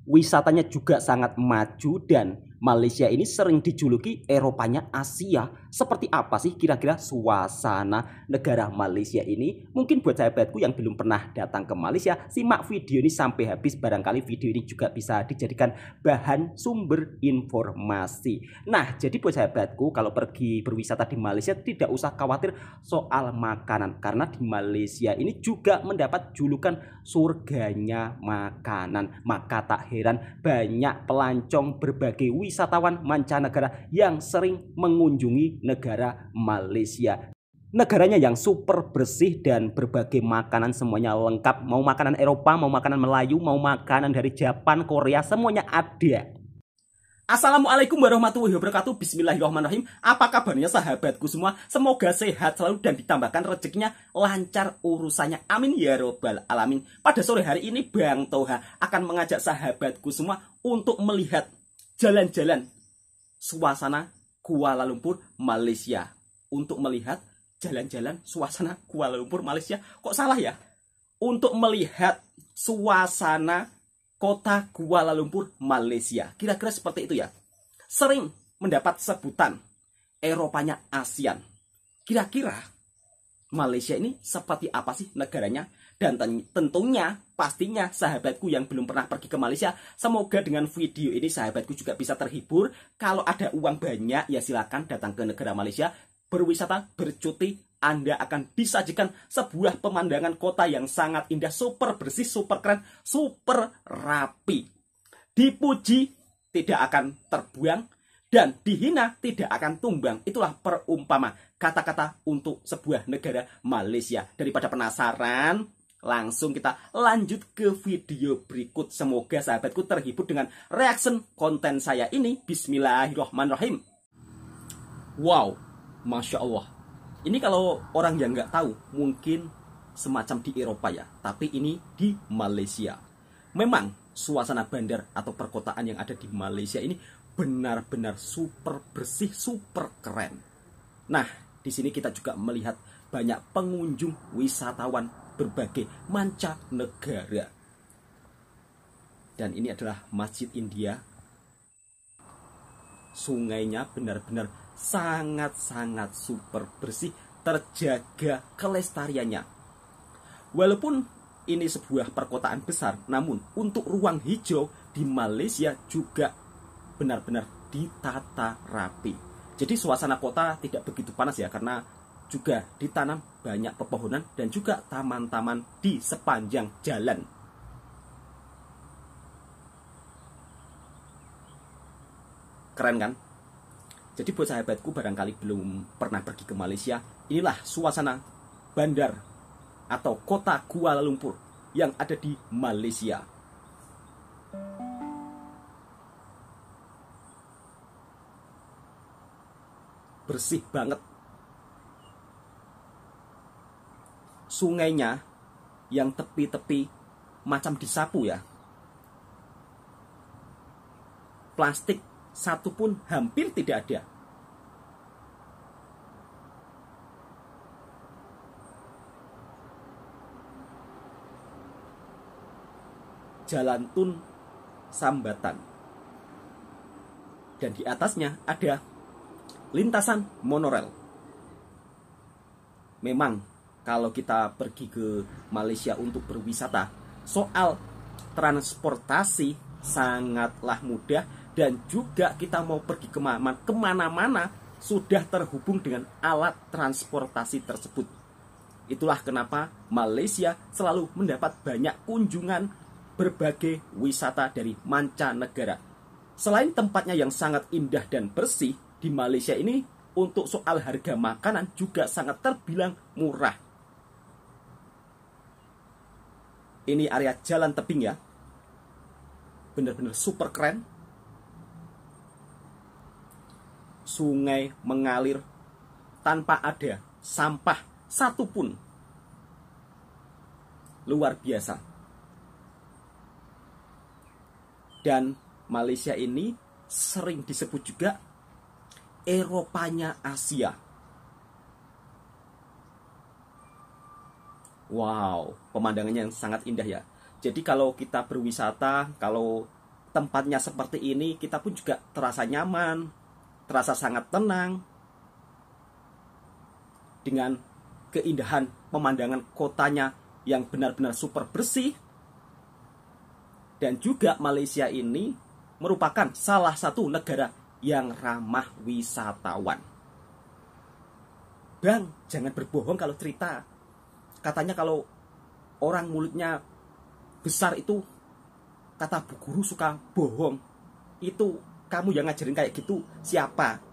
wisatanya juga sangat maju dan Malaysia ini sering dijuluki Eropanya Asia. Seperti apa sih kira-kira suasana negara Malaysia ini? Mungkin buat sahabatku yang belum pernah datang ke Malaysia, simak video ini sampai habis. Barangkali video ini juga bisa dijadikan bahan sumber informasi. Nah, jadi buat sahabatku, kalau pergi berwisata di Malaysia tidak usah khawatir soal makanan. Karena di Malaysia ini juga mendapat julukan surganya makanan. Maka tak heran banyak pelancong berbagai wisatawan mancanegara yang sering mengunjungi negara Malaysia. Negaranya yang super bersih dan berbagai makanan semuanya lengkap. Mau makanan Eropa, mau makanan Melayu, mau makanan dari Jepang, Korea, semuanya ada. Assalamualaikum warahmatullahi wabarakatuh. Bismillahirrahmanirrahim. Apa kabarnya sahabatku semua? Semoga sehat selalu dan ditambahkan rezekinya, lancar urusannya. Amin ya robbal alamin. Pada sore hari ini Bang Toha akan mengajak sahabatku semua untuk melihat jalan-jalan suasana Kuala Lumpur, Malaysia. Untuk melihat jalan-jalan suasana Kuala Lumpur, Malaysia. Kok salah ya? Untuk melihat suasana kota Kuala Lumpur, Malaysia. Kira-kira seperti itu ya. Sering mendapat sebutan Eropanya ASEAN. Kira-kira Malaysia ini seperti apa sih negaranya? Dan tentunya pastinya sahabatku yang belum pernah pergi ke Malaysia, semoga dengan video ini sahabatku juga bisa terhibur. Kalau ada uang banyak ya silakan datang ke negara Malaysia, berwisata, bercuti. Anda akan disajikan sebuah pemandangan kota yang sangat indah, super bersih, super keren, super rapi. Dipuji tidak akan terbuang dan dihina tidak akan tumbang. Itulah perumpama kata-kata untuk sebuah negara Malaysia. Daripada penasaran, langsung kita lanjut ke video berikut. Semoga sahabatku terhibur dengan reaction konten saya ini. Bismillahirrahmanirrahim. Wow, Masya Allah. Ini kalau orang yang nggak tahu, mungkin semacam di Eropa ya. Tapi ini di Malaysia. Memang suasana bandar atau perkotaan yang ada di Malaysia ini benar-benar super bersih, super keren. Nah, di sini kita juga melihat banyak pengunjung wisatawan berbagai mancanegara. Dan ini adalah Masjid India. Sungainya benar-benar sangat-sangat super bersih, terjaga kelestariannya. Walaupun ini sebuah perkotaan besar, namun untuk ruang hijau di Malaysia juga benar-benar ditata rapi. Jadi suasana kota tidak begitu panas ya, karena juga ditanam banyak pepohonan dan juga taman-taman di sepanjang jalan. Keren kan? Jadi buat sahabatku barangkali belum pernah pergi ke Malaysia, inilah suasana bandar atau kota Kuala Lumpur yang ada di Malaysia. Bersih banget. Sungainya yang tepi-tepi macam disapu ya. Plastik satu pun hampir tidak ada. Jalan tun sambatan. Dan di atasnya ada lintasan monorel. Memang kalau kita pergi ke Malaysia untuk berwisata, soal transportasi sangatlah mudah. Dan juga kita mau pergi kemana-mana sudah terhubung dengan alat transportasi tersebut. Itulah kenapa Malaysia selalu mendapat banyak kunjungan berbagai wisata dari mancanegara. Selain tempatnya yang sangat indah dan bersih, di Malaysia ini untuk soal harga makanan juga sangat terbilang murah. Ini area jalan tebing ya. Benar-benar super keren. Sungai mengalir tanpa ada sampah satupun. Luar biasa. Dan Malaysia ini sering disebut juga Eropanya Asia. Wow, pemandangannya yang sangat indah ya. Jadi kalau kita berwisata, kalau tempatnya seperti ini, kita pun juga terasa nyaman, terasa sangat tenang dengan keindahan pemandangan kotanya yang benar-benar super bersih. Dan juga Malaysia ini merupakan salah satu negara yang ramah wisatawan. Bang, jangan berbohong kalau cerita. Katanya kalau orang mulutnya besar itu, kata bu guru, suka bohong. Itu kamu yang ngajarin kayak gitu siapa?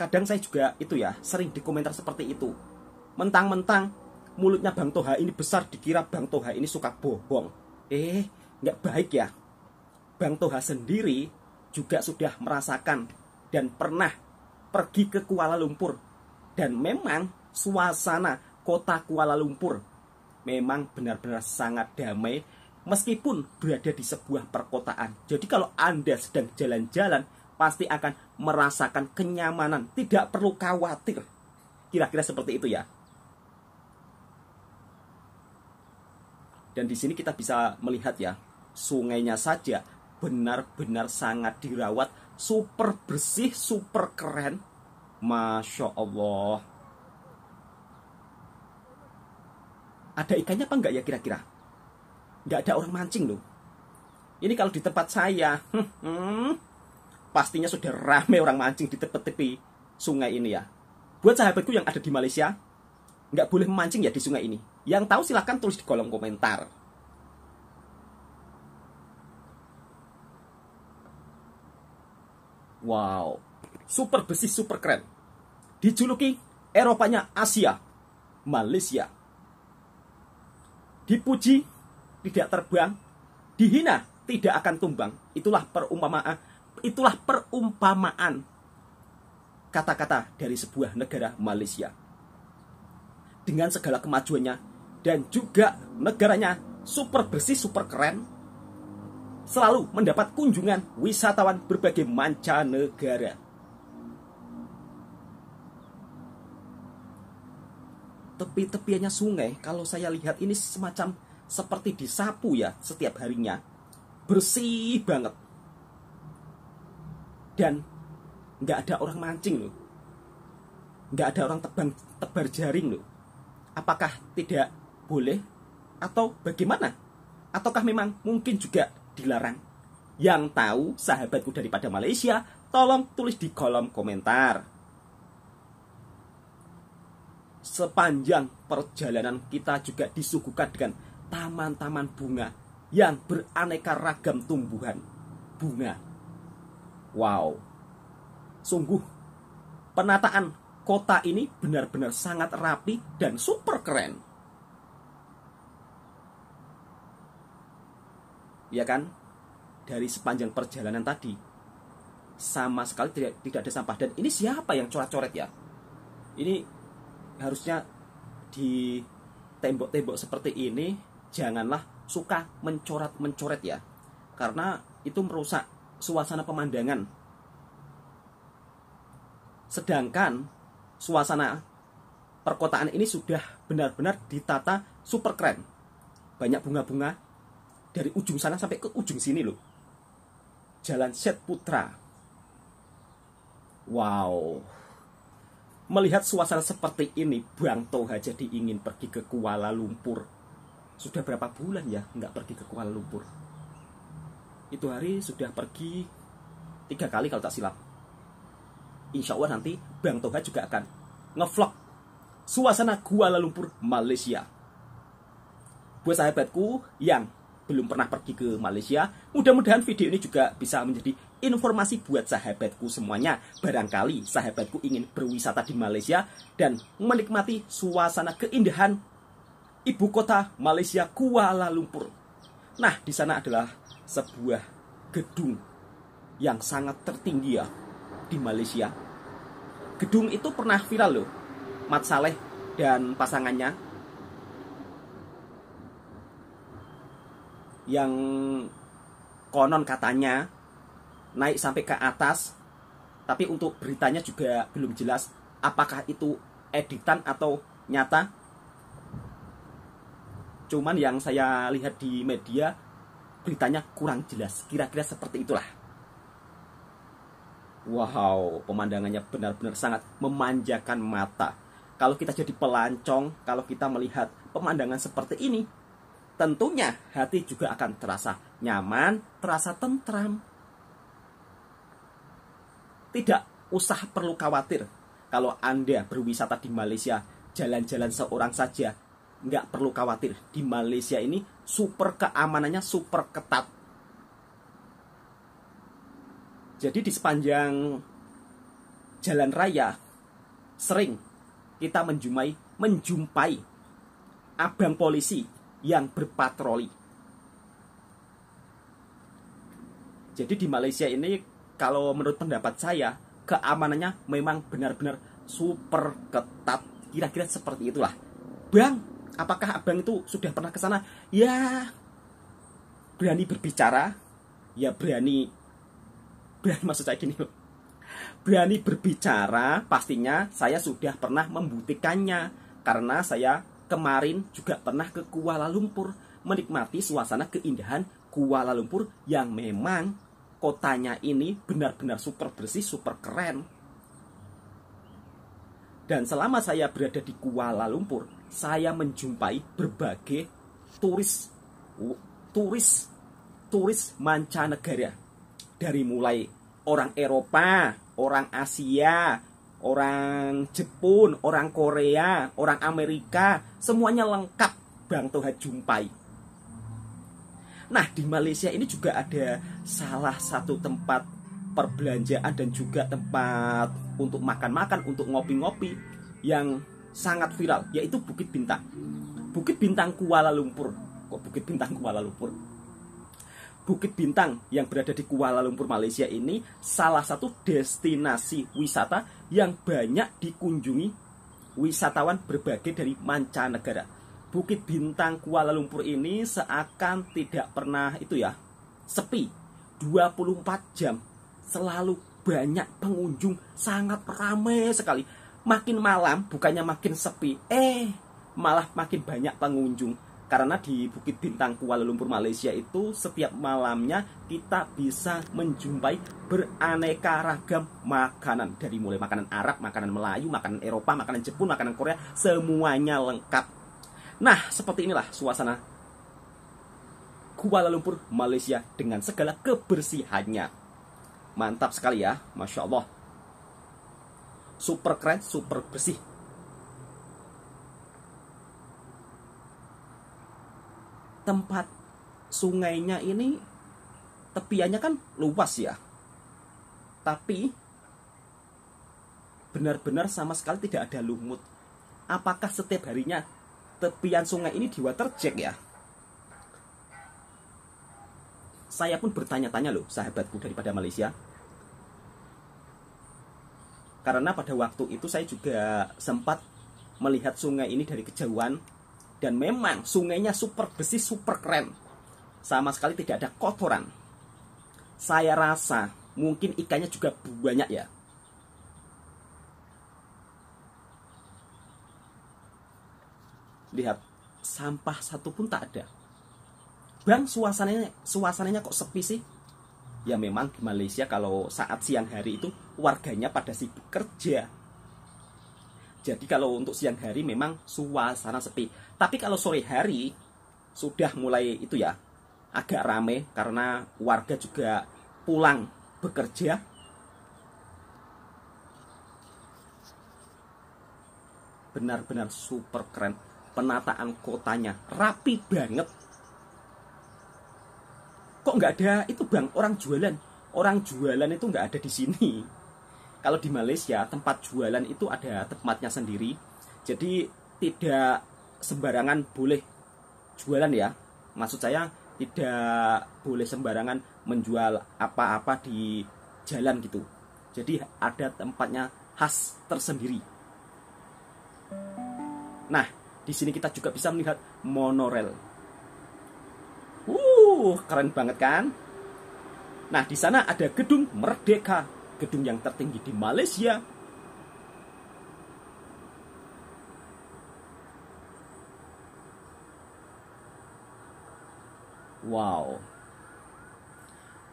Kadang saya juga itu ya, sering di komentar seperti itu. Mentang-mentang mulutnya Bang Toha ini besar, dikira Bang Toha ini suka bohong. Nggak baik ya. Bang Toha sendiri juga sudah merasakan dan pernah pergi ke Kuala Lumpur. Dan memang suasana kota Kuala Lumpur memang benar-benar sangat damai meskipun berada di sebuah perkotaan. Jadi kalau Anda sedang jalan-jalan pasti akan merasakan kenyamanan, tidak perlu khawatir. Kira-kira seperti itu ya. Dan di sini kita bisa melihat ya, sungainya saja benar-benar sangat dirawat, super bersih, super keren. Masya Allah. Ada ikannya apa enggak ya kira-kira? Nggak ada orang mancing loh. Ini kalau di tempat saya, pastinya sudah ramai orang mancing di tepi-tepi sungai ini ya. Buat sahabatku yang ada di Malaysia, nggak boleh memancing ya di sungai ini. Yang tahu silahkan tulis di kolom komentar. Wow, super bersih, super keren. Dijuluki Eropanya Asia, Malaysia. Dipuji tidak terbang, dihina tidak akan tumbang. Itulah perumpamaan kata-kata dari sebuah negara Malaysia. Dengan segala kemajuannya dan juga negaranya super bersih, super keren, selalu mendapat kunjungan wisatawan berbagai mancanegara. Tepi-tepiannya sungai, kalau saya lihat ini semacam seperti disapu ya setiap harinya. Bersih banget. Dan nggak ada orang mancing loh. Nggak ada orang tebar jaring loh. Apakah tidak boleh? Atau bagaimana? Ataukah memang mungkin juga dilarang? Yang tahu sahabatku daripada Malaysia, tolong tulis di kolom komentar. Sepanjang perjalanan kita juga disuguhkan dengan taman-taman bunga yang beraneka ragam tumbuhan bunga. Wow, sungguh penataan kota ini benar-benar sangat rapi dan super keren. Ya kan? Dari sepanjang perjalanan tadi sama sekali tidak ada sampah. Dan ini siapa yang coret-coret ya? Ini harusnya di tembok-tembok seperti ini janganlah suka mencoret-mencoret ya, karena itu merusak suasana pemandangan. Sedangkan suasana perkotaan ini sudah benar-benar ditata super keren. Banyak bunga-bunga dari ujung sana sampai ke ujung sini loh. Jalan Syed Putra. Wow. Melihat suasana seperti ini, Bang Toha jadi ingin pergi ke Kuala Lumpur. Sudah berapa bulan ya nggak pergi ke Kuala Lumpur? Itu hari sudah pergi 3 kali kalau tak silap. Insya Allah nanti Bang Toha juga akan ngevlog suasana Kuala Lumpur, Malaysia. Buat sahabatku yang belum pernah pergi ke Malaysia, mudah-mudahan video ini juga bisa menjadi informasi buat sahabatku semuanya. Barangkali sahabatku ingin berwisata di Malaysia dan menikmati suasana keindahan ibu kota Malaysia, Kuala Lumpur. Nah, di sana adalah sebuah gedung yang sangat tertinggi ya di Malaysia. Gedung itu pernah viral loh, Mat Saleh dan pasangannya yang konon katanya naik sampai ke atas, tapi untuk beritanya juga belum jelas apakah itu editan atau nyata. Cuman yang saya lihat di media beritanya kurang jelas. Kira-kira seperti itulah. Wow, pemandangannya benar-benar sangat memanjakan mata. Kalau kita jadi pelancong, kalau kita melihat pemandangan seperti ini, tentunya hati juga akan terasa nyaman, terasa tentram. Tidak usah perlu khawatir kalau Anda berwisata di Malaysia, jalan-jalan seorang saja, nggak perlu khawatir. Di Malaysia ini super keamanannya super ketat. Jadi di sepanjang jalan raya sering kita menjumpai abang polisi yang berpatroli. Jadi di Malaysia ini, kalau menurut pendapat saya, keamanannya memang benar-benar super ketat. Kira-kira seperti itulah. Bang, apakah abang itu sudah pernah ke sana? Ya, berani berbicara. Ya berani maksud saya gini loh. Berani berbicara, pastinya saya sudah pernah membuktikannya. Karena saya kemarin juga pernah ke Kuala Lumpur, menikmati suasana keindahan Kuala Lumpur yang memang kotanya ini benar-benar super bersih, super keren. Dan selama saya berada di Kuala Lumpur, saya menjumpai berbagai turis mancanegara. Dari mulai orang Eropa, orang Asia, orang Jepun, orang Korea, orang Amerika, semuanya lengkap Bang Toha jumpai. Nah, di Malaysia ini juga ada salah satu tempat perbelanjaan dan juga tempat untuk makan-makan, untuk ngopi-ngopi yang sangat viral, yaitu Bukit Bintang. Bukit Bintang Kuala Lumpur. Kok Bukit Bintang Kuala Lumpur? Bukit Bintang yang berada di Kuala Lumpur, Malaysia ini salah satu destinasi wisata yang banyak dikunjungi wisatawan berbagai dari mancanegara. Bukit Bintang Kuala Lumpur ini seakan tidak pernah sepi. 24 jam selalu banyak pengunjung, sangat ramai sekali. Makin malam bukannya makin sepi, malah makin banyak pengunjung. Karena di Bukit Bintang Kuala Lumpur, Malaysia itu setiap malamnya kita bisa menjumpai beraneka ragam makanan. Dari mulai makanan Arab, makanan Melayu, makanan Eropa, makanan Jepun, makanan Korea, semuanya lengkap. Nah, seperti inilah suasana Kuala Lumpur, Malaysia dengan segala kebersihannya. Mantap sekali ya, Masya Allah. Super keren, super bersih. Tempat sungainya ini tepiannya kan luas ya, tapi benar-benar sama sekali tidak ada lumut. Apakah setiap harinya tepian sungai ini di waterjet ya? Saya pun bertanya-tanya loh, sahabatku daripada Malaysia. Karena pada waktu itu saya juga sempat melihat sungai ini dari kejauhan. Dan memang sungainya super bersih, super keren. Sama sekali tidak ada kotoran. Saya rasa mungkin ikannya juga banyak ya. Lihat, sampah satu pun tak ada. Bang, suasananya kok sepi sih? Ya memang di Malaysia kalau saat siang hari itu warganya pada sibuk kerja. Jadi kalau untuk siang hari memang suasana sepi. Tapi kalau sore hari sudah mulai agak rame karena warga juga pulang bekerja. Benar-benar super keren. Penataan kotanya rapi banget. Kok nggak ada itu Bang, orang jualan? Orang jualan itu nggak ada di sini. Kalau di Malaysia tempat jualan itu ada tempatnya sendiri. Jadi tidak sembarangan boleh jualan ya. Maksud saya tidak boleh sembarangan menjual apa-apa di jalan gitu. Jadi ada tempatnya khas tersendiri. Nah, di sini kita juga bisa melihat monorail. Keren banget kan? Nah, di sana ada Gedung Merdeka, gedung yang tertinggi di Malaysia. Wow,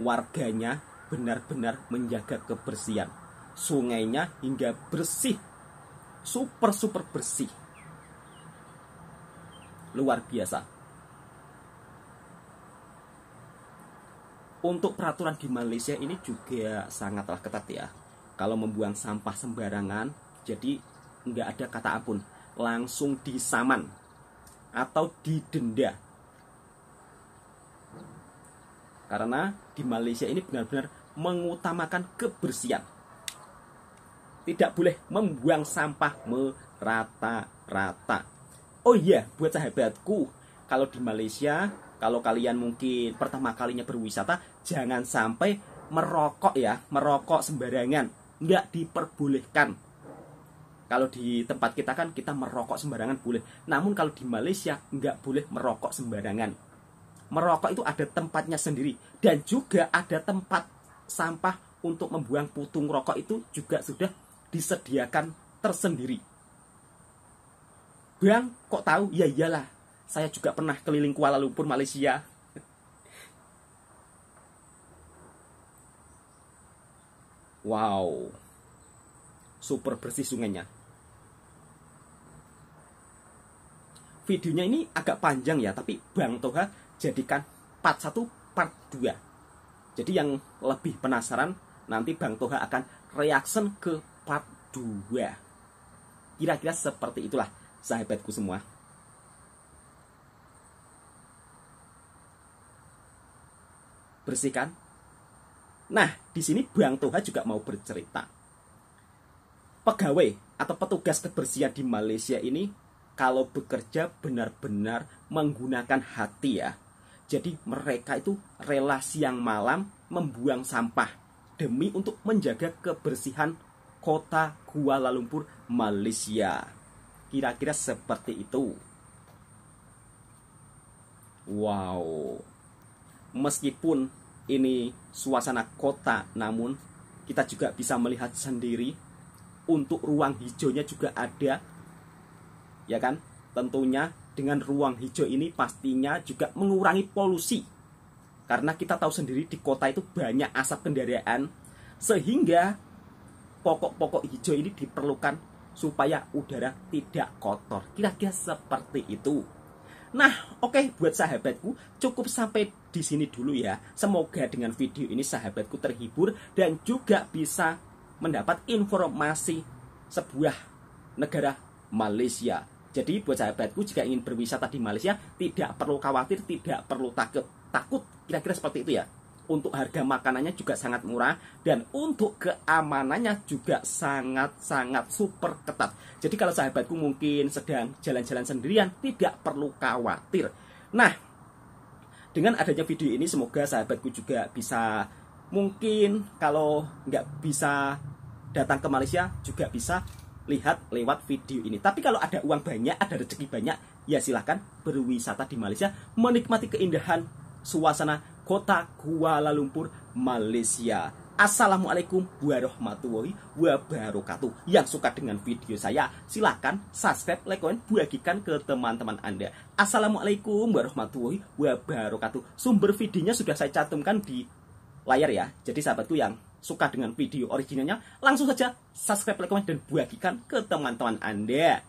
warganya benar-benar menjaga kebersihan. Sungainya hingga bersih, super bersih, luar biasa. Untuk peraturan di Malaysia ini juga sangatlah ketat ya. Kalau membuang sampah sembarangan, jadi nggak ada kata ampun, langsung disaman atau didenda. Karena di Malaysia ini benar-benar mengutamakan kebersihan. Tidak boleh membuang sampah merata-rata. Oh iya, buat sahabatku, kalau di Malaysia, kalau kalian mungkin pertama kalinya berwisata, jangan sampai merokok ya, merokok sembarangan. Nggak diperbolehkan. Kalau di tempat kita kan kita merokok sembarangan boleh. Namun kalau di Malaysia nggak boleh merokok sembarangan. Merokok itu ada tempatnya sendiri. Dan juga ada tempat sampah untuk membuang putung rokok itu juga sudah disediakan tersendiri. Bang, kok tahu? Ya iyalah, saya juga pernah keliling Kuala Lumpur, Malaysia. Wow, super bersih sungainya. Videonya ini agak panjang ya, tapi Bang Toha jadikan part 1, part 2. Jadi yang lebih penasaran, nanti Bang Toha akan reaction ke part 2. Kira-kira seperti itulah sahabatku semua. Bersihkan. Nah, di sini Bang Toha juga mau bercerita. Pegawai atau petugas kebersihan di Malaysia ini kalau bekerja benar-benar menggunakan hati ya. Jadi mereka itu rela siang malam membuang sampah demi untuk menjaga kebersihan kota Kuala Lumpur, Malaysia. Kira-kira seperti itu. Wow. Meskipun ini suasana kota, namun kita juga bisa melihat sendiri untuk ruang hijaunya juga ada. Ya kan? Tentunya dengan ruang hijau ini pastinya juga mengurangi polusi. Karena kita tahu sendiri di kota itu banyak asap kendaraan, sehingga pokok-pokok hijau ini diperlukan supaya udara tidak kotor. Kira-kira seperti itu. Nah, oke, buat sahabatku, cukup sampai di sini dulu ya. Semoga dengan video ini sahabatku terhibur dan juga bisa mendapat informasi sebuah negara Malaysia. Jadi buat sahabatku, jika ingin berwisata di Malaysia, tidak perlu khawatir, tidak perlu takut. Kira-kira seperti itu ya. Untuk harga makanannya juga sangat murah, dan untuk keamanannya juga sangat-sangat super ketat. Jadi kalau sahabatku mungkin sedang jalan-jalan sendirian, tidak perlu khawatir. Nah, dengan adanya video ini semoga sahabatku juga bisa, mungkin kalau nggak bisa datang ke Malaysia juga bisa lihat lewat video ini. Tapi kalau ada uang banyak, ada rezeki banyak, ya silahkan berwisata di Malaysia, menikmati keindahan suasana kota Kuala Lumpur, Malaysia. Assalamualaikum warahmatullahi wabarakatuh. Yang suka dengan video saya, silahkan subscribe, like, komen, bagikan ke teman-teman Anda. Assalamualaikum warahmatullahi wabarakatuh. Sumber videonya sudah saya cantumkan di layar ya. Jadi sahabatku yang suka dengan video originalnya, langsung saja subscribe, like, komen, dan bagikan ke teman-teman Anda.